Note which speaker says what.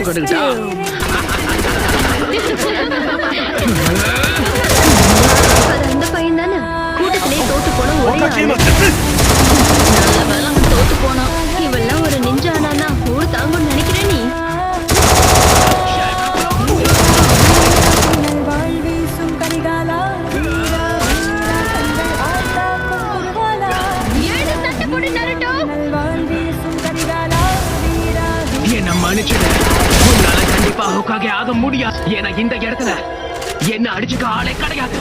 Speaker 1: கட்டுக்கிட்டா
Speaker 2: அந்த பையன் தானே கூட்டத்திலே தோத்து போன ஒரே ஆளு. நல்ல வேளை அவன் தோத்து போனான். இவெல்லாம் ஒரு நிஞ்சானா ஊர் தாங்கும்னு நினைக்கிறேன் நீ.
Speaker 1: என்ன மன்னிச்சிடு, உன்னால கண்டிப்பா ஹோக்காகே ஆக முடியாது. ஏன்னா இந்த இடத்துல என்ன அடிச்சுக்க ஆளே கிடையாது.